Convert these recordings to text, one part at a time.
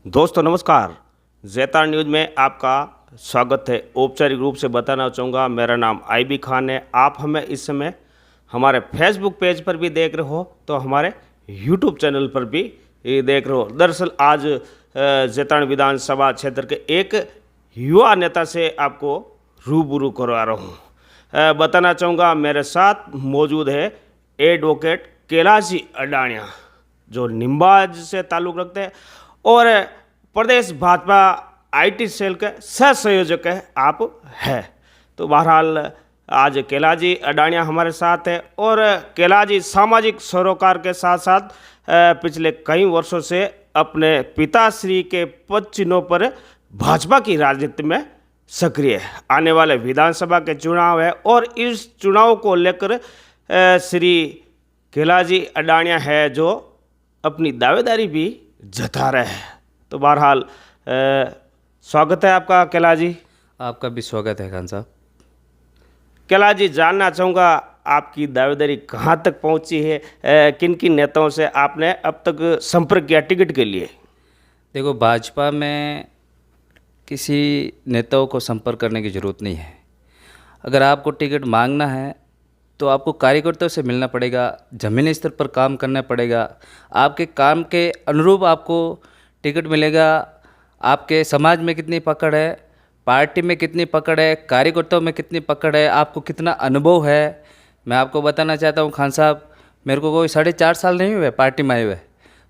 दोस्तों नमस्कार। ज़ैतार न्यूज़ में आपका स्वागत है। औपचारिक रूप से बताना चाहूँगा, मेरा नाम आईबी खान है। आप हमें इस समय हमारे फेसबुक पेज पर भी देख रहे हो तो हमारे यूट्यूब चैनल पर भी देख रहे हो। दरअसल आज ज़ैतार विधानसभा क्षेत्र के एक युवा नेता से आपको रूबरू करवा रहा हूँ। बताना चाहूँगा मेरे साथ मौजूद है एडवोकेट कैलाश अडाणिया, जो निम्बाज से ताल्लुक़ रखते हैं और प्रदेश भाजपा आईटी सेल के सह संयोजक आप हैं। तो बहरहाल आज कैलाश अडाणिया हमारे साथ है और कैलाश सामाजिक सरोकार के साथ साथ पिछले कई वर्षों से अपने पिताश्री के पद चिन्हों पर भाजपा की राजनीति में सक्रिय है। आने वाले विधानसभा के चुनाव है और इस चुनाव को लेकर श्री कैलाश अडाणिया है जो अपनी दावेदारी भी जता रहे हैं। तो बहरहाल स्वागत है आपका कैलाश जी। आपका भी स्वागत है खान साहब। कैलाश जी, जानना चाहूँगा आपकी दावेदारी कहाँ तक पहुँची है, किन किन नेताओं से आपने अब तक संपर्क किया टिकट के लिए? देखो, भाजपा में किसी नेताओं को संपर्क करने की ज़रूरत नहीं है। अगर आपको टिकट मांगना है तो आपको कार्यकर्ताओं से मिलना पड़ेगा, ज़मीनी स्तर पर काम करना पड़ेगा। आपके काम के अनुरूप आपको टिकट मिलेगा। आपके समाज में कितनी पकड़ है, पार्टी में कितनी पकड़ है, कार्यकर्ताओं में कितनी पकड़ है, आपको कितना अनुभव है। मैं आपको बताना चाहता हूँ खान साहब, मेरे को कोई 4.5 साल नहीं हुए पार्टी में आए हुए,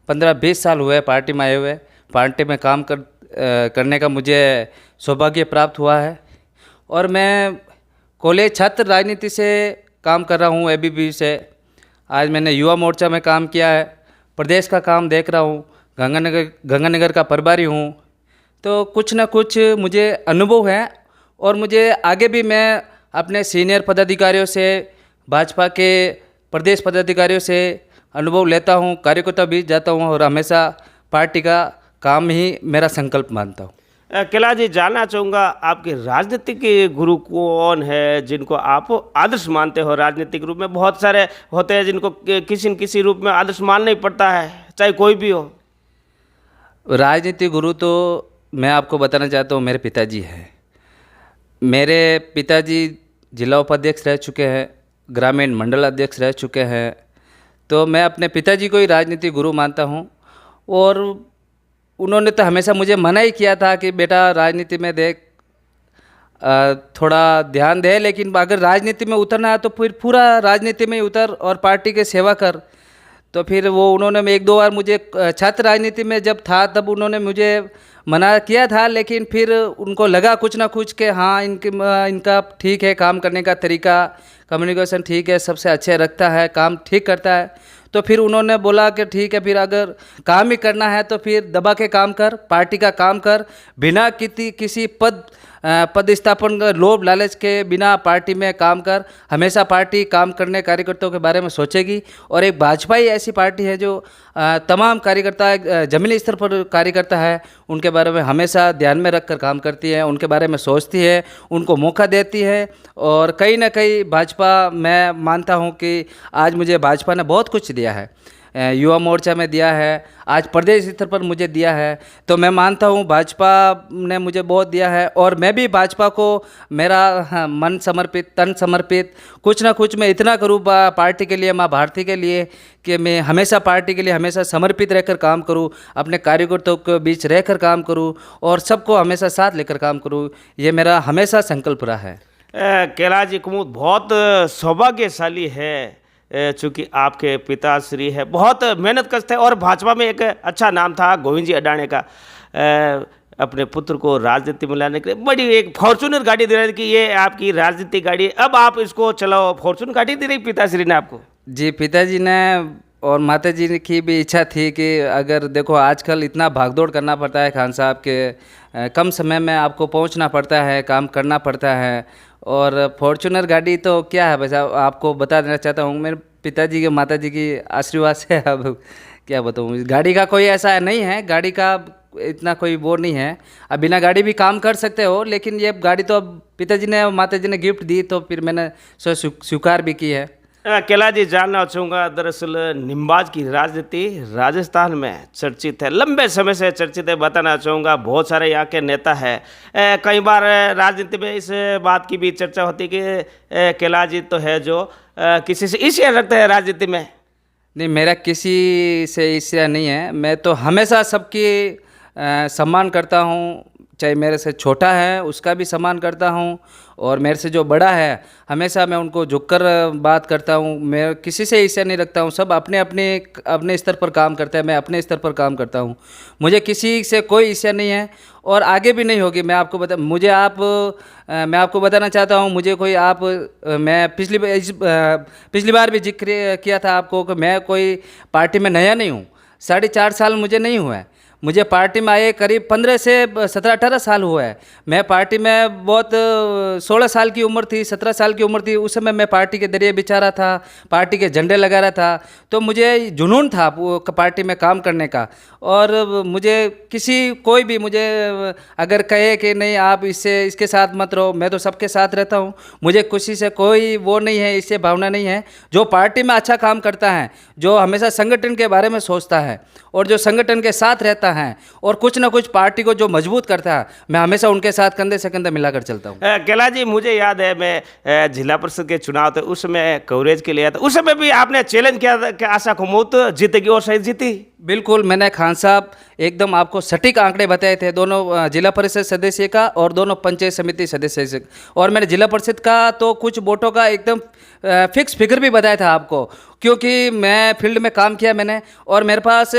15-20 साल हुए पार्टी में आए हुए। पार्टी में काम करने का मुझे सौभाग्य प्राप्त हुआ है और मैं कॉलेज छात्र राजनीति से काम कर रहा हूँ, एबीवी से। आज मैंने युवा मोर्चा में काम किया है, प्रदेश का काम देख रहा हूँ, गंगानगर का प्रभारी हूँ। तो कुछ ना कुछ मुझे अनुभव है और मुझे आगे भी मैं अपने सीनियर पदाधिकारियों से, भाजपा के प्रदेश पदाधिकारियों से अनुभव लेता हूँ, कार्यकर्ता भी जाता हूँ और हमेशा पार्टी का काम ही मेरा संकल्प मानता हूँ। कैलाश जी, जानना चाहूँगा आपके राजनीतिक गुरु कौन है जिनको आप आदर्श मानते हो? राजनीतिक रूप में बहुत सारे होते हैं जिनको किसी न किसी रूप में आदर्श मानना ही पड़ता है, चाहे कोई भी हो। राजनीतिक गुरु तो मैं आपको बताना चाहता हूँ, मेरे पिताजी हैं। मेरे पिताजी जिला उपाध्यक्ष रह चुके हैं, ग्रामीण मंडल अध्यक्ष रह चुके हैं। तो मैं अपने पिताजी को ही राजनीतिक गुरु मानता हूँ और उन्होंने तो हमेशा मुझे मना ही किया था कि बेटा राजनीति में देख, थोड़ा ध्यान दे, लेकिन अगर राजनीति में उतरना है तो फिर पूरा राजनीति में ही उतर और पार्टी के सेवा कर। तो फिर वो उन्होंने 1-2 बार मुझे छात्र राजनीति में जब था तब उन्होंने मुझे मना किया था, लेकिन फिर उनको लगा कुछ ना कुछ के हाँ इनका ठीक है, काम करने का तरीका, कम्युनिकेशन ठीक है, सबसे अच्छे रखता है, काम ठीक करता है। तो फिर उन्होंने बोला कि ठीक है, फिर अगर काम ही करना है तो फिर दबा के काम कर, पार्टी का काम कर, बिना किसी पद स्थापन का लोभ लालच के बिना पार्टी में काम कर। हमेशा पार्टी काम करने कार्यकर्ताओं के बारे में सोचेगी और एक भाजपा ही ऐसी पार्टी है जो तमाम कार्यकर्ता ज़मीनी स्तर पर कार्यकर्ता है, उनके बारे में हमेशा ध्यान में रखकर काम करती है, उनके बारे में सोचती है, उनको मौका देती है। और कहीं ना कहीं भाजपा, मैं मानता हूं कि आज मुझे भाजपा ने बहुत कुछ दिया है, युवा मोर्चा में दिया है, आज प्रदेश स्तर पर मुझे दिया है। तो मैं मानता हूं भाजपा ने मुझे बहुत दिया है और मैं भी भाजपा को मेरा मन समर्पित, तन समर्पित, कुछ ना कुछ मैं इतना करूँ पार्टी के लिए, माँ भारती के लिए, कि मैं हमेशा पार्टी के लिए हमेशा समर्पित रहकर काम करूँ, अपने कार्यकर्ताओं के बीच रहकर काम करूँ और सबको हमेशा साथ लेकर काम करूँ। ये मेरा हमेशा संकल्प रहा है। कैलाश जी कुमुद बहुत सौभाग्यशाली है, चूँकि आपके पिताश्री है बहुत मेहनत कश थे और भाजपा में एक अच्छा नाम था गोविंद जी अडाणे का। अपने पुत्र को राजनीति में लाने के लिए बड़ी एक फॉर्चूनर गाड़ी दे रही कि ये आपकी राजनीतिक गाड़ी, अब आप इसको चलाओ। फॉर्चूनर गाड़ी दे रही पिताश्री ने आपको? जी, पिताजी ने और माताजी की भी इच्छा थी कि अगर देखो आजकल इतना भागदौड़ करना पड़ता है खान साहब के, कम समय में आपको पहुंचना पड़ता है, काम करना पड़ता है। और फॉर्चूनर गाड़ी तो क्या है, बस आपको बता देना चाहता हूँ, मेरे पिताजी के माताजी की आशीर्वाद से अब क्या बताऊँ, गाड़ी का कोई ऐसा नहीं है, गाड़ी का इतना कोई वो नहीं है। अब बिना गाड़ी भी काम कर सकते हो, लेकिन ये गाड़ी तो अब पिताजी ने माताजी ने गिफ्ट दी तो फिर मैंने स्वीकार भी की है। केला जी, जानना चाहूँगा, दरअसल निम्बाज की राजनीति राजस्थान में चर्चित है, लंबे समय से चर्चित है। बताना चाहूँगा बहुत सारे यहाँ के नेता हैं। कई बार राजनीति में इस बात की भी चर्चा होती है कि केला जी तो है जो किसी से ईर्ष्या रखते हैं राजनीति में। नहीं, मेरा किसी से ईर्ष्या नहीं है। मैं तो हमेशा सबकी सम्मान करता हूँ, चाहे मेरे से छोटा है उसका भी सम्मान करता हूँ, और मेरे से जो बड़ा है हमेशा मैं उनको झुककर बात करता हूँ। मैं किसी से ईर्ष्या नहीं रखता हूँ। सब अपने अपने अपने स्तर पर काम करते हैं, मैं अपने स्तर पर काम करता हूँ। मुझे किसी से कोई ईर्ष्या नहीं है और आगे भी नहीं होगी। मैं आपको बताना चाहता हूँ, मुझे कोई मैं पिछली बार भी जिक्र किया था आपको कि मैं कोई पार्टी में नया नहीं हूँ। 4.5 साल मुझे नहीं हुआ है। मुझे पार्टी में आए करीब 15 से 17-18 साल हुआ है। मैं पार्टी में बहुत 16 साल की उम्र थी, 17 साल की उम्र थी, उस समय मैं पार्टी के दरिये बिछा रहा था, पार्टी के झंडे लगा रहा था। तो मुझे जुनून था वो पार्टी में काम करने का। और मुझे कोई भी मुझे अगर कहे कि नहीं आप इसके साथ मत रहो, मैं तो सबके साथ रहता हूँ। मुझे किसी से कोई वो नहीं है, इससे भावना नहीं है। जो पार्टी में अच्छा काम करता है, जो हमेशा संगठन के बारे में सोचता है और जो संगठन के साथ रहता है और कुछ ना कुछ पार्टी को जो मजबूत करता है, मैं हमेशा उनके साथ कंधे से कंधे मिलाकर चलता हूँ। केला जी, मुझे याद है मैं जिला परिषद के चुनाव थे, उस समय कवरेज के लिए था, उस समय भी आपने चैलेंज किया था कि आशा कुमुद जीतेगी और सही जीती। बिल्कुल, मैंने खान साहब एकदम आपको सटीक आंकड़े बताए थे, दोनों जिला परिषद सदस्य का और दोनों पंचायत समिति सदस्य से। और मैंने जिला परिषद का तो कुछ वोटों का एकदम फिक्स फिगर भी बताया था आपको, क्योंकि मैं फील्ड में काम किया मैंने। और मेरे पास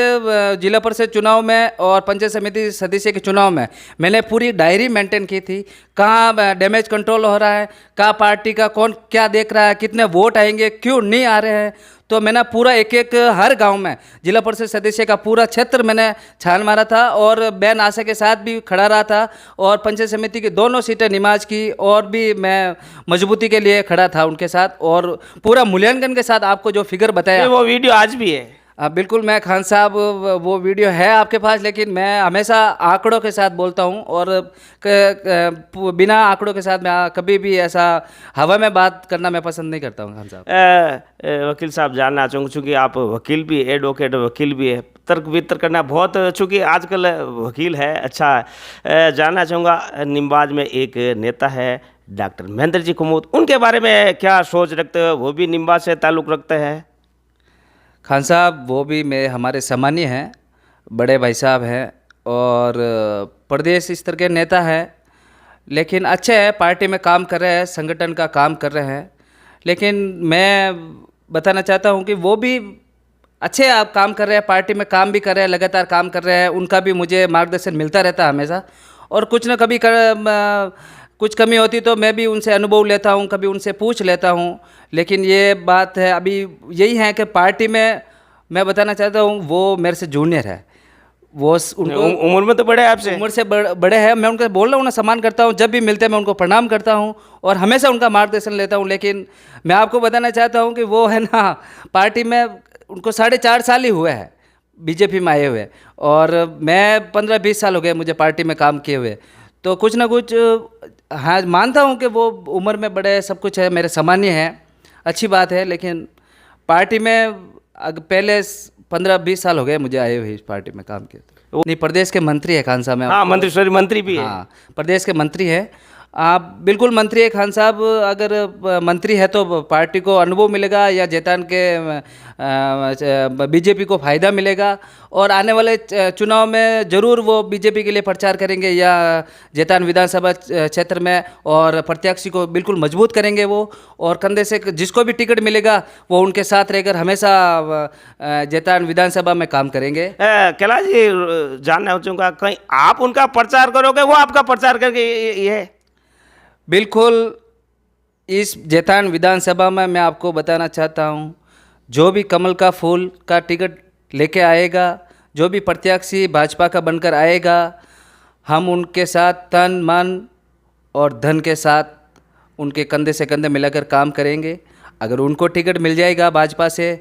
जिला परिषद चुनाव में और पंचायत समिति सदस्य के चुनाव में मैंने पूरी डायरी मेंटेन की थी, कहाँ डैमेज कंट्रोल हो रहा है, कहाँ पार्टी का कौन क्या देख रहा है, कितने वोट आएंगे, क्यों नहीं आ रहे हैं। तो मैंने पूरा एक हर गांव में जिला परिषद सदस्य का पूरा क्षेत्र मैंने छान मारा था और बैन आशा के साथ भी खड़ा रहा था। और पंचायत समिति की दोनों सीटें निमाज की और भी मैं मजबूती के लिए खड़ा था उनके साथ, और पूरा मूल्यांकन के साथ आपको जो फिगर बताया वो वीडियो आज भी है। बिल्कुल। मैं खान साहब, वो वीडियो है आपके पास, लेकिन मैं हमेशा आंकड़ों के साथ बोलता हूं और बिना आंकड़ों के साथ मैं कभी भी ऐसा हवा में बात करना मैं पसंद नहीं करता हूं। खान साहब, वकील साहब, जानना चाहूँगा, चूँकि आप वकील भी, एडवोकेट वकील भी है, तर्क वितर्क करना बहुत, चूँकि आजकल वकील है, अच्छा है। जानना चाहूँगा, निम्बाज में एक नेता है डॉक्टर महेंद्र जी कुमुद, उनके बारे में क्या सोच रखते हो? वो भी निम्बाज से ताल्लुक़ रखते हैं? खान साहब, वो भी हमारे सामान्य हैं, बड़े भाई साहब हैं और प्रदेश स्तर के नेता हैं, लेकिन अच्छे हैं, पार्टी में काम कर रहे हैं, संगठन का काम कर रहे हैं। लेकिन मैं बताना चाहता हूं कि वो भी अच्छे आप काम कर रहे हैं, पार्टी में काम भी कर रहे हैं, लगातार काम कर रहे हैं। उनका भी मुझे मार्गदर्शन मिलता रहता है हमेशा, और कुछ न कभी कुछ कमी होती तो मैं भी उनसे अनुभव लेता हूं, कभी उनसे पूछ लेता हूं। लेकिन ये बात है, अभी यही है कि पार्टी में मैं बताना चाहता हूं, वो मेरे से जूनियर है। वो उनको उम्र में तो बड़े हैं आपसे, उम्र से बड़े हैं। मैं उनका बोल रहा हूँ ना, सम्मान करता हूँ, जब भी मिलते हैं मैं उनको प्रणाम करता हूँ और हमेशा उनका मार्गदर्शन लेता हूँ। लेकिन मैं आपको बताना चाहता हूँ कि वो है ना, पार्टी में उनको 4.5 साल ही हुए हैं बीजेपी में आए हुए, और मैं 15-20 साल हो गए मुझे पार्टी में काम किए हुए। तो कुछ ना कुछ, हाँ, मानता हूँ कि वो उम्र में बड़े, सब कुछ है, मेरे सामान्य हैं, अच्छी बात है। लेकिन पार्टी में पहले 15-20 साल हो गए मुझे आए हुए इस पार्टी में काम किए। नहीं, प्रदेश के मंत्री है खान साहब। में हाँ, मंत्री भी है। हाँ, प्रदेश के मंत्री है। आप बिल्कुल मंत्री है खान साहब। अगर मंत्री है तो पार्टी को अनुभव मिलेगा, या जैतान के बीजेपी को फ़ायदा मिलेगा, और आने वाले चुनाव में ज़रूर वो बीजेपी के लिए प्रचार करेंगे, या जैतान विधानसभा क्षेत्र में, और प्रत्याशी को बिल्कुल मजबूत करेंगे वो, और कंधे से जिसको भी टिकट मिलेगा वो उनके साथ रहकर हमेशा जैतान विधानसभा में काम करेंगे। केला जी, जानना चाहूँगा, कहीं आप उनका प्रचार करोगे, वो आपका प्रचार करके ये? बिल्कुल। इस जैतान विधानसभा में मैं आपको बताना चाहता हूँ, जो भी कमल का फूल का टिकट लेके आएगा, जो भी प्रत्याशी भाजपा का बनकर आएगा, हम उनके साथ तन मन और धन के साथ उनके कंधे से कंधे मिलाकर काम करेंगे। अगर उनको टिकट मिल जाएगा भाजपा से,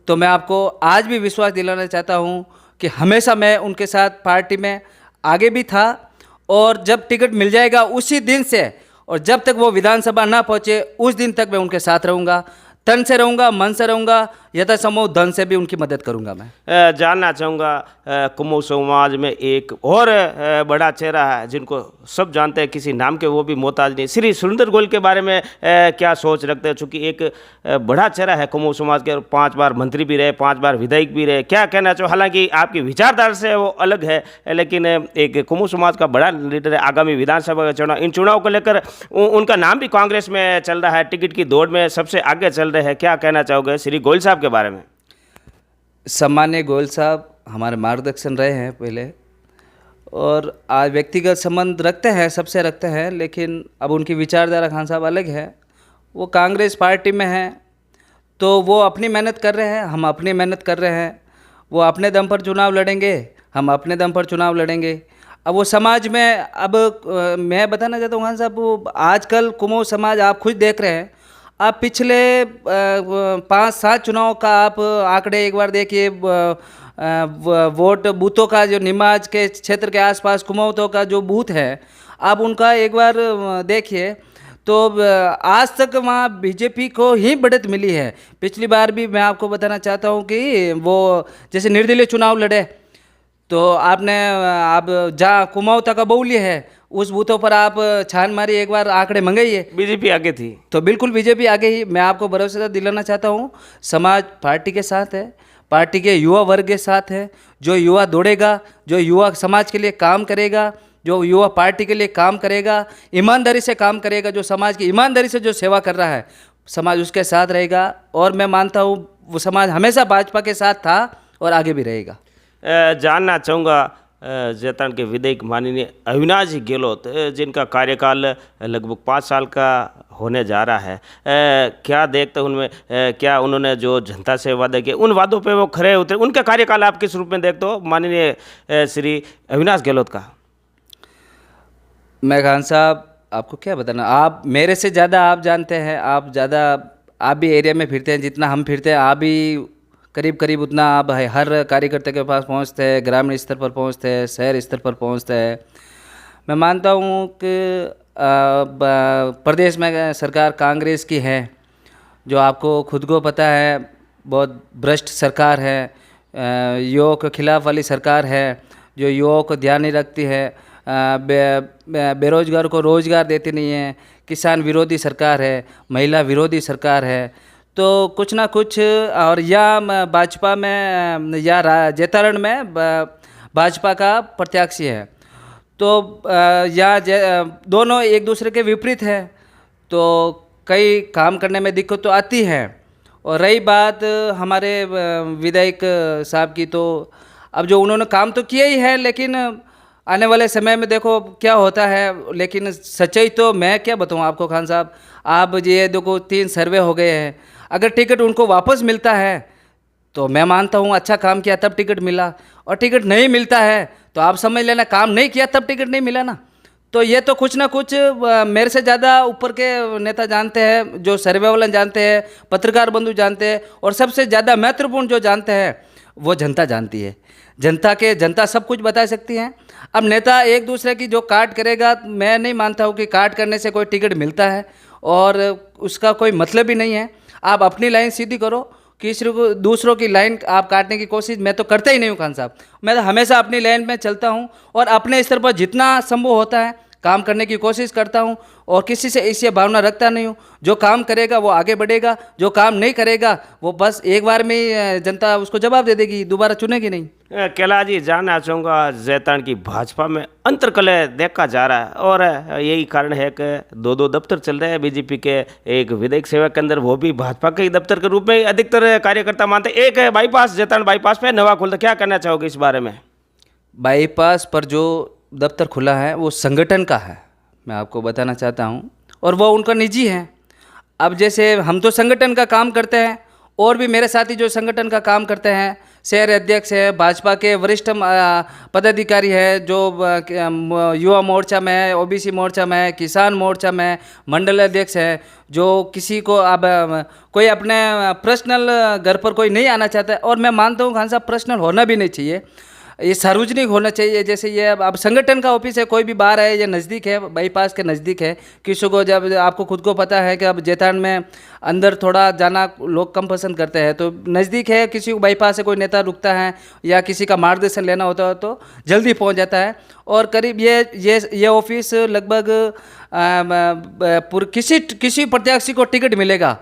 तो मैं आपको आज भी विश्वास दिलाना चाहता हूँ कि हमेशा मैं उनके साथ पार्टी में आगे भी था, और जब टिकट मिल जाएगा उसी दिन से, और जब तक वो विधानसभा ना पहुँचे उस दिन तक मैं उनके साथ रहूँगा। तन से रहूँगा, मन से रहूँगा, यथासंभव धन से भी उनकी मदद करूँगा मैं। जानना चाहूँगा कुमाऊँ समाज में एक और बड़ा चेहरा है जिनको सब जानते हैं, किसी नाम के वो भी मोहताज नहीं, श्री सुरेंद्र गोयल के बारे में क्या सोच रखते हैं? चूँकि एक बड़ा चेहरा है कुमाऊँ समाज के, 5 बार मंत्री भी रहे, 5 बार विधायक भी रहे, क्या कहना चाहो? हालांकि आपकी विचारधारा से वो अलग है, लेकिन एक कुमाऊँ समाज का बड़ा लीडर है। आगामी विधानसभा का चुनाव, इन चुनाव को लेकर उनका नाम भी कांग्रेस में चल रहा है, टिकट की दौड़ में सबसे आगे चल रहे हैं, क्या कहना चाहोगे श्री गोयल साहब के बारे में? सम्मान्य गोयल साहब हमारे मार्गदर्शन रहे हैं पहले, और आज व्यक्तिगत संबंध रखते हैं, सबसे रखते हैं, लेकिन अब उनकी विचारधारा खान साहब अलग है। वो कांग्रेस पार्टी में हैं तो वो अपनी मेहनत कर रहे हैं, हम अपनी मेहनत कर रहे हैं। वो अपने दम पर चुनाव लड़ेंगे, हम अपने दम पर चुनाव लड़ेंगे। अब वो समाज में, अब मैं बताना चाहता हूँ खान साहब, वो आजकल कुमाऊँ समाज आप खुद देख रहे हैं। आप पिछले 5-7 चुनाव का आप आंकड़े एक बार देखिए, वोट बूथों का जो निमाज के क्षेत्र के आसपास कुमाऊँ का जो बूथ है, आप उनका एक बार देखिए तो आज तक वहाँ बीजेपी को ही बढ़त मिली है। पिछली बार भी मैं आपको बताना चाहता हूँ कि वो जैसे निर्दलीय चुनाव लड़े तो आपने, आप जहाँ कुमाऊँ का बहुल्य है उस बूथों पर आप छान मारी, एक बार आंकड़े मंगाइए, बीजेपी आगे थी। तो बिल्कुल बीजेपी आगे ही। मैं आपको भरोसा दिलाना चाहता हूँ, समाज पार्टी के साथ है, पार्टी के युवा वर्ग के साथ है। जो युवा दौड़ेगा, जो युवा समाज के लिए काम करेगा, जो युवा पार्टी के लिए काम करेगा, ईमानदारी से काम करेगा, जो समाज की ईमानदारी से जो सेवा कर रहा है, समाज उसके साथ रहेगा। और मैं मानता हूँ वो समाज हमेशा भाजपा के साथ था और आगे भी रहेगा। जानना चाहूँगा जैतान के विधायक माननीय अविनाश गहलोत, जिनका कार्यकाल लगभग 5 साल का होने जा रहा है, क्या देखते हैं उनमें? क्या उन्होंने जो जनता से वादे किए उन वादों पे वो खरे उतरे? उनका कार्यकाल आप किस रूप में देखते हो माननीय श्री अविनाश गहलोत का? मैं खान साहब आपको क्या बताना, आप मेरे से ज़्यादा आप जानते हैं, आप भी एरिया में फिरते हैं, जितना हम फिरते हैं आप भी करीब करीब उतना आप हर कार्यकर्ता के पास पहुंचते हैं, ग्रामीण स्तर पर पहुंचते हैं, शहर स्तर पर पहुंचते हैं। मैं मानता हूं कि प्रदेश में सरकार कांग्रेस की है, जो आपको खुद को पता है बहुत भ्रष्ट सरकार है, युवाओं के खिलाफ वाली सरकार है, जो युवाओं को ध्यान नहीं रखती है, बेरोजगार को रोजगार देती नहीं है, किसान विरोधी सरकार है, महिला विरोधी सरकार है। तो कुछ ना कुछ, और या भाजपा में या जैतारण में भाजपा का प्रत्याशी है, तो या दोनों एक दूसरे के विपरीत है, तो कई काम करने में दिक्कत तो आती है। और रही बात हमारे विधायक साहब की, तो अब जो उन्होंने काम तो किया ही है, लेकिन आने वाले समय में देखो क्या होता है। लेकिन सच्चाई तो मैं क्या बताऊँ आपको खान साहब, आप ये देखो 3 सर्वे हो गए हैं, अगर टिकट उनको वापस मिलता है तो मैं मानता हूँ अच्छा काम किया तब टिकट मिला, और टिकट नहीं मिलता है तो आप समझ लेना काम नहीं किया तब टिकट नहीं मिला ना। तो ये तो कुछ ना कुछ मेरे से ज़्यादा ऊपर के नेता जानते हैं, जो सर्वे वाले जानते हैं, पत्रकार बंधु जानते हैं, और सबसे ज़्यादा महत्वपूर्ण जो जानते हैं वो जनता जानती है। जनता सब कुछ बता सकती है। अब नेता एक दूसरे की जो काट करेगा, मैं नहीं मानता हूँ कि काट करने से कोई टिकट मिलता है, और उसका कोई मतलब ही नहीं है। आप अपनी लाइन सीधी करो, किसी को दूसरों की लाइन आप काटने की कोशिश मैं तो करता ही नहीं हूँ खान साहब। मैं तो हमेशा अपनी लाइन में चलता हूँ, और अपने स्तर पर जितना संभव होता है काम करने की कोशिश करता हूँ, और किसी से ऐसी भावना रखता नहीं हूँ। जो काम करेगा वो आगे बढ़ेगा, जो काम नहीं करेगा वो बस एक बार में ही जनता उसको जवाब दे देगी, दोबारा चुनेगी नहीं। कैलाश जी, जानना चाहूँगा जैतान की भाजपा में अंतर्कलह देखा जा रहा है, और यही कारण है कि 2 दफ्तर चल रहे हैं बीजेपी के। एक विधायक सेवा के अंदर वो भी भाजपा के ही दफ्तर के रूप में अधिकतर कार्यकर्ता मानते हैं। एक है बाईपास, जैतान बाईपास पे नवा खुलता, क्या कहना चाहोगे इस बारे में? बाईपास पर जो दफ्तर खुला है वो संगठन का है, मैं आपको बताना चाहता हूँ, और वो उनका निजी है। अब जैसे हम तो संगठन का काम करते हैं, और भी मेरे साथी जो संगठन का काम करते हैं, शहर अध्यक्ष है, भाजपा के वरिष्ठ पदाधिकारी है, जो युवा मोर्चा में है, ओबीसी मोर्चा में है, किसान मोर्चा में है, मंडल अध्यक्ष है। जो किसी को अब कोई अपने पर्सनल घर पर कोई नहीं आना चाहता है, और मैं मानता हूँ खान साहब पर्सनल होना भी नहीं चाहिए। ये सार्वजनिक होना चाहिए। जैसे ये अब संगठन का ऑफिस है, कोई भी बाहर है, ये नज़दीक है, बाईपास के नज़दीक है, किसी को जब आपको खुद को पता है कि अब जैतान में अंदर थोड़ा जाना लोग कम पसंद करते हैं, तो नज़दीक है, किसी को बाईपास से कोई नेता रुकता है या किसी का मार्गदर्शन लेना होता है तो जल्दी पहुंच जाता है। और करीब ये ऑफिस लगभग किसी प्रत्याशी को टिकट मिलेगा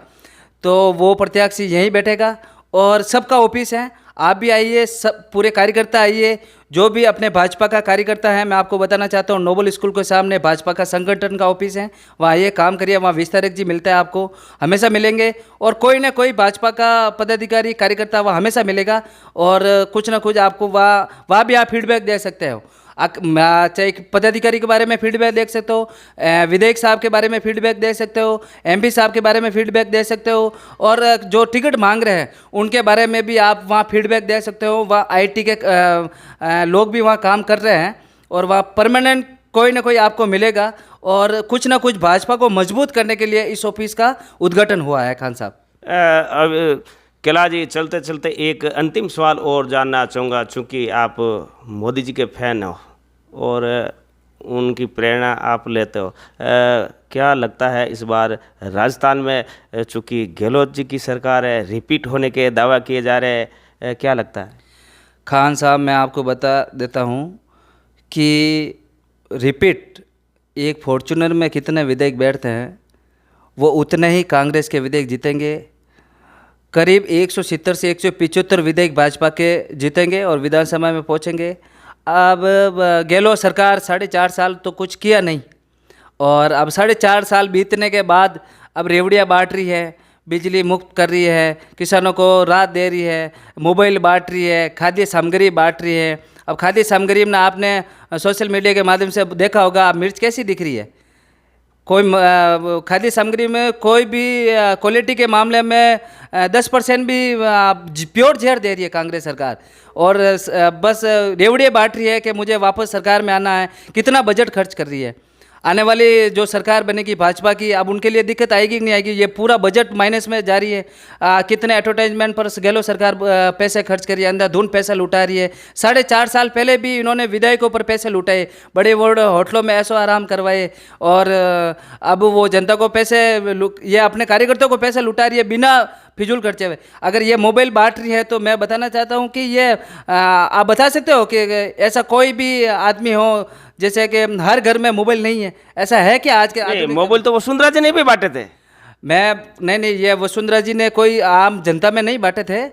तो वो प्रत्याशी यहीं बैठेगा और सबका ऑफिस है। आप भी आइए, सब पूरे कार्यकर्ता आइए, जो भी अपने भाजपा का कार्यकर्ता है। मैं आपको बताना चाहता हूँ, नोबल स्कूल के सामने भाजपा का संगठन का ऑफिस है, वहाँ आइए, काम करिए। वहाँ विस्तारक जी मिलता है, आपको हमेशा मिलेंगे, और कोई ना कोई भाजपा का पदाधिकारी कार्यकर्ता वहाँ हमेशा मिलेगा, और कुछ ना कुछ आपको वहाँ भी आप फीडबैक दे सकते हो। चाहे पदाधिकारी के बारे में फीडबैक दे सकते हो, विधायक साहब के बारे में फीडबैक दे सकते हो, एमपी साहब के बारे में फीडबैक दे सकते हो, और जो टिकट मांग रहे हैं उनके बारे में भी आप वहाँ फीडबैक दे सकते हो। वहाँ आईटी के लोग भी वहाँ काम कर रहे हैं, और वहाँ परमानेंट कोई ना कोई आपको मिलेगा, और कुछ ना कुछ भाजपा को मजबूत करने के लिए इस ऑफिस का उद्घाटन हुआ है। खान साहब, अब कैला जी, चलते चलते एक अंतिम सवाल और जानना चाहूँगा, चूँकि आप मोदी जी के फैन हो और उनकी प्रेरणा आप लेते हो, क्या लगता है इस बार राजस्थान में, चूँकि गहलोत जी की सरकार है, रिपीट होने के दावा किए जा रहे हैं, क्या लगता है? खान साहब, मैं आपको बता देता हूँ कि रिपीट, एक फॉर्चूनर में कितने विधायक बैठते हैं, वो उतने ही कांग्रेस के विधायक जीतेंगे। करीब 170 से 175 विधायक भाजपा के जीतेंगे और विधानसभा में पहुंचेंगे। अब गहलोत सरकार 4.5 साल तो कुछ किया नहीं, और अब 4.5 साल बीतने के बाद अब रेवड़ियाँ बांट रही है, बिजली मुफ्त कर रही है, किसानों को राहत दे रही है, मोबाइल बांट रही है, खाद्य सामग्री बांट रही है। अब खाद्य सामग्री में आपने सोशल मीडिया के माध्यम से देखा होगा, मिर्च कैसी दिख रही है। कोई खाद्य सामग्री में कोई भी क्वालिटी के मामले में 10% भी प्योर जहर दे रही है कांग्रेस सरकार, और बस रेवड़ियाँ बांट रही है कि मुझे वापस सरकार में आना है। कितना बजट खर्च कर रही है। आने वाली जो सरकार बनेगी भाजपा की, अब उनके लिए दिक्कत आएगी कि नहीं आएगी, ये पूरा बजट माइनस में जा रही है। कितने एडवर्टाइजमेंट पर गहलोत सरकार पैसे खर्च कर रही है, अंधाधुंध पैसा लुटा रही है। 4.5 साल पहले भी इन्होंने विधायकों पर पैसे लुटाए, बड़े बड़े होटलों में ऐशो आराम करवाए, और अब वो जनता को पैसे, ये अपने कार्यकर्ताओं को पैसे लुटा रही है बिना फिजूल खर्चे हुए। अगर ये मोबाइल बांट रही है तो मैं बताना चाहता हूँ कि ये आप बता सकते हो कि ऐसा कोई भी आदमी हो, जैसे कि हर घर में मोबाइल नहीं है, ऐसा है कि आज के मोबाइल तो वसुंधरा जी ने भी बांटे थे। नहीं, ये वसुंधरा जी ने कोई आम जनता में नहीं बांटे थे,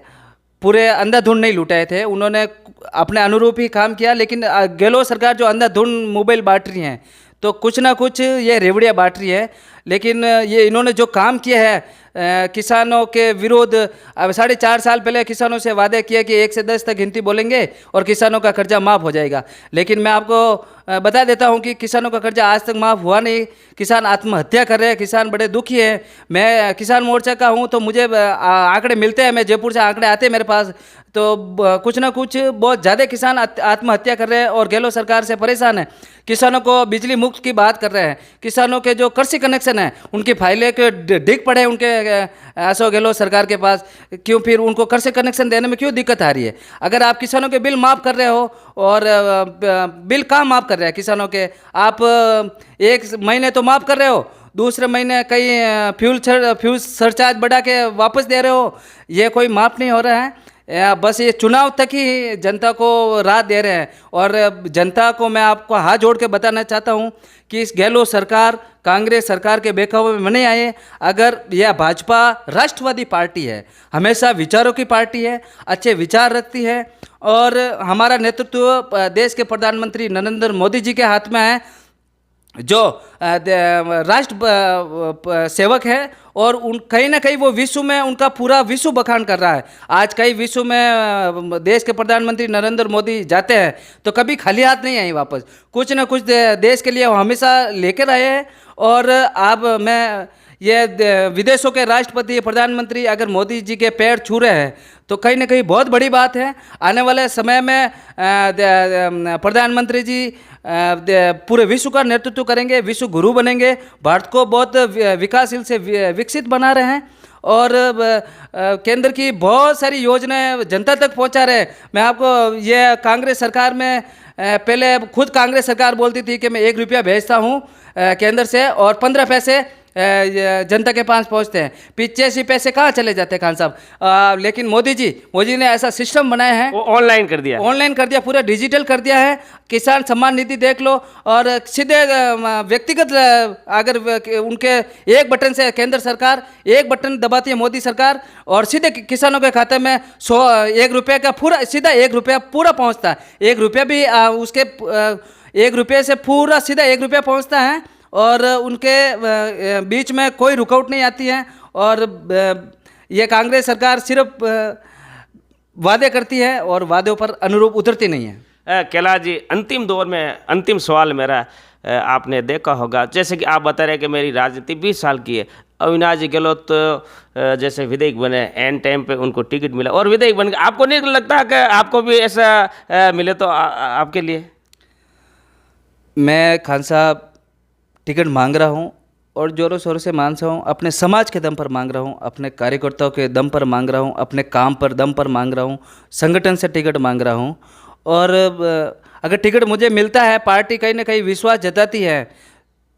पूरे अंधाधुंध नहीं लुटाए थे, उन्होंने अपने अनुरूप ही काम किया। लेकिन गहलोत सरकार जो अंधाधुंध मोबाइल बांट रही हैं, तो कुछ ना कुछ ये रेवड़ियाँ बांट रही है। लेकिन ये इन्होंने जो काम किया है किसानों के विरोध, अब 4.5 साल पहले किसानों से वादे किया कि 1 से 10 तक गिनती बोलेंगे और किसानों का कर्जा माफ़ हो जाएगा। लेकिन मैं आपको बता देता हूं कि किसानों का कर्जा आज तक माफ़ हुआ नहीं, किसान आत्महत्या कर रहे हैं, किसान बड़े दुखी हैं। मैं किसान मोर्चा का हूं तो मुझे आंकड़े मिलते हैं, मैं जयपुर से आंकड़े आते हैं मेरे पास, तो कुछ ना कुछ बहुत ज़्यादा किसान आत्महत्या कर रहे हैं और गहलोत सरकार से परेशान है। किसानों को बिजली मुफ्त की बात कर रहे हैं, किसानों के जो कृषि कनेक्शन है उनकी फाइलें के डिग पड़े हैं उनके अशोक गहलोत सरकार के पास, क्यों फिर उनको कृषि कनेक्शन देने में क्यों दिक्कत आ रही है? अगर आप किसानों के बिल माफ़ कर रहे हो, और बिल कहाँ माफ़ कर रहे हैं किसानों के, आप 1 महीने तो माफ़ कर रहे हो, दूसरे महीने कई फ्यूल सरचार्ज बढ़ा के वापस दे रहे हो, ये कोई माफ़ नहीं हो रहा है। बस ये चुनाव तक ही जनता को राहत दे रहे हैं। और जनता को मैं आपको हाथ जोड़ के बताना चाहता हूँ कि इस गहलोत सरकार कांग्रेस सरकार के बेखौफ में नहीं आए। अगर यह भाजपा राष्ट्रवादी पार्टी है, हमेशा विचारों की पार्टी है, अच्छे विचार रखती है, और हमारा नेतृत्व देश के प्रधानमंत्री नरेंद्र मोदी जी के हाथ में है, जो राष्ट्र सेवक है, और कहीं ना कहीं वो विश्व में उनका पूरा विश्व बखान कर रहा है। आज कई विश्व में देश के प्रधानमंत्री नरेंद्र मोदी जाते हैं तो कभी खाली हाथ नहीं आए वापस, कुछ ना कुछ देश के लिए वो हमेशा लेकर आए हैं। और अब मैं ये विदेशों के राष्ट्रपति प्रधानमंत्री अगर मोदी जी के पैर छू रहे हैं तो कहीं ना कहीं बहुत बड़ी बात है। आने वाले समय में प्रधानमंत्री जी पूरे विश्व का नेतृत्व करेंगे, विश्व गुरु बनेंगे, भारत को बहुत विकासशील से विकसित बना रहे हैं। और केंद्र की बहुत सारी योजनाएं जनता तक पहुंचा रहे। मैं आपको ये कांग्रेस सरकार में पहले खुद कांग्रेस सरकार बोलती थी कि मैं 1 रुपया भेजता हूँ केंद्र से और 15 पैसे जनता के पास पहुंचते हैं। 85 पैसे कहाँ चले जाते हैं खान साहब। लेकिन मोदी जी ने ऐसा सिस्टम बनाया है, वो ऑनलाइन कर दिया, पूरा डिजिटल कर दिया है। किसान सम्मान निधि देख लो और सीधे व्यक्तिगत अगर उनके एक बटन से केंद्र सरकार एक बटन दबाती है मोदी सरकार और सीधे किसानों के खाते में 1 रुपये का पूरा सीधा 1 रुपया पूरा पहुंचता है। 1 रुपया भी उसके 1 रुपये से पूरा सीधा 1 रुपया पहुंचता है और उनके बीच में कोई रुकावट नहीं आती है। और ये कांग्रेस सरकार सिर्फ वादे करती है और वादों पर अनुरूप उतरती नहीं है। कैलाश जी, अंतिम दौर में अंतिम सवाल मेरा, आपने देखा होगा जैसे कि आप बता रहे हैं कि मेरी राजनीति 20 साल की है। अविनाश जी गहलोत जैसे विधायक बने, एन टाइम पे उनको टिकट मिला और विधायक बन गए, आपको नहीं लगता कि आपको भी ऐसा मिले तो आपके लिए? मैं खान साहब टिकट मांग रहा हूँ और ज़ोरों शोरों से मांग रहा हूँ, अपने समाज के दम पर मांग रहा हूँ, अपने कार्यकर्ताओं के दम पर मांग रहा हूँ, अपने काम पर दम पर मांग रहा हूँ, संगठन से टिकट मांग रहा हूँ। और अगर टिकट मुझे मिलता है, पार्टी कहीं ना कहीं विश्वास जताती है,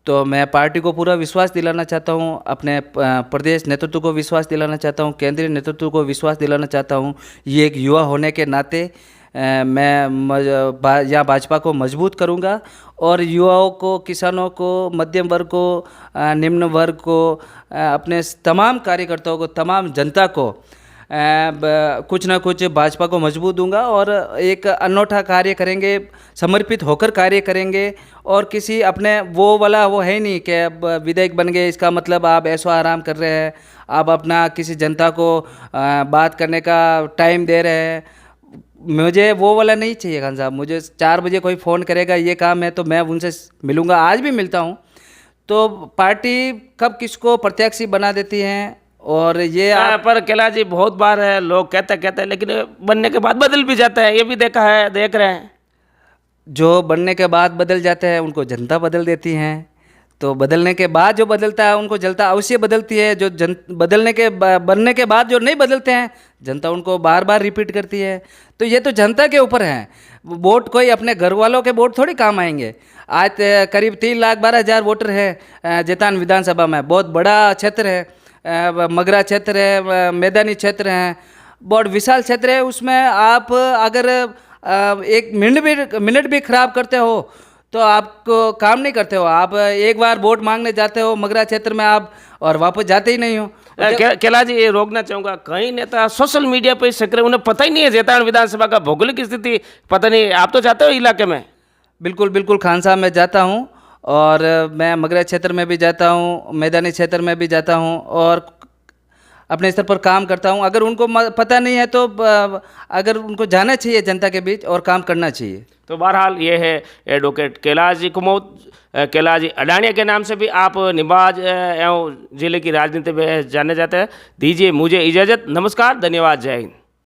तो मैं पार्टी को पूरा विश्वास दिलाना चाहता हूँ, अपने प्रदेश नेतृत्व को विश्वास दिलाना चाहता हूँ, केंद्रीय नेतृत्व को विश्वास दिलाना चाहता हूँ। ये एक युवा होने के नाते मैं यहाँ भाजपा को मजबूत करूँगा और युवाओं को, किसानों को, मध्यम वर्ग को, निम्न वर्ग को, अपने तमाम कार्यकर्ताओं को, तमाम जनता को कुछ ना कुछ भाजपा को मजबूत दूंगा और एक अनोखा कार्य करेंगे, समर्पित होकर कार्य करेंगे। और किसी अपने वो है नहीं कि अब विधायक बन गए इसका मतलब आप ऐशो आराम कर रहे हैं, आप अपना किसी जनता को बात करने का टाइम दे रहे हैं। मुझे वो वाला नहीं चाहिए खान साहब। मुझे 4 बजे कोई फ़ोन करेगा ये काम है तो मैं उनसे मिलूँगा, आज भी मिलता हूँ। तो पार्टी कब किसको प्रत्याशी बना देती है और ये पर कैलाश जी बहुत बार है लोग कहते हैं लेकिन बनने के बाद बदल भी जाता है, ये भी देख रहे हैं। जो बनने के बाद बदल जाते हैं उनको जनता बदल देती हैं, तो बदलने के बाद जो बदलता है उनको जनता अवश्य बदलती है। जो बनने के बाद जो नहीं बदलते हैं जनता उनको बार बार रिपीट करती है। तो ये तो जनता के ऊपर है। वोट कोई अपने घर वालों के वोट थोड़ी काम आएंगे। आज करीब 3,12,000 वोटर है जैतान विधानसभा में, बहुत बड़ा क्षेत्र है, मगरा क्षेत्र है, मैदानी क्षेत्र है, बहुत विशाल क्षेत्र है। उसमें आप अगर 1 मिनट भी खराब करते हो तो आपको काम नहीं करते हो। आप एक बार वोट मांगने जाते हो मगरा क्षेत्र में आप और वापस जाते ही नहीं हो। कैलाश जी, ये रोकना चाहूँगा, कई नेता सोशल मीडिया पर सक्रिय, उन्हें पता ही नहीं है जैतान विधानसभा का भौगोलिक स्थिति पता नहीं। आप तो जाते हो इलाके में? बिल्कुल खान साहब, मैं जाता हूँ और मैं मगरा क्षेत्र में भी जाता हूँ, मैदानी क्षेत्र में भी जाता हूँ और अपने स्तर पर काम करता हूँ। अगर उनको पता नहीं है तो अगर उनको जाना चाहिए जनता के बीच और काम करना चाहिए। तो बहरहाल ये है एडवोकेट कैलाश जी कुमौत, कैलाश जी अडानिया के नाम से भी आप निबाज एवं जिले की राजनीति में जाने जाते हैं। दीजिए मुझे इजाज़त, नमस्कार, धन्यवाद, जय हिंद।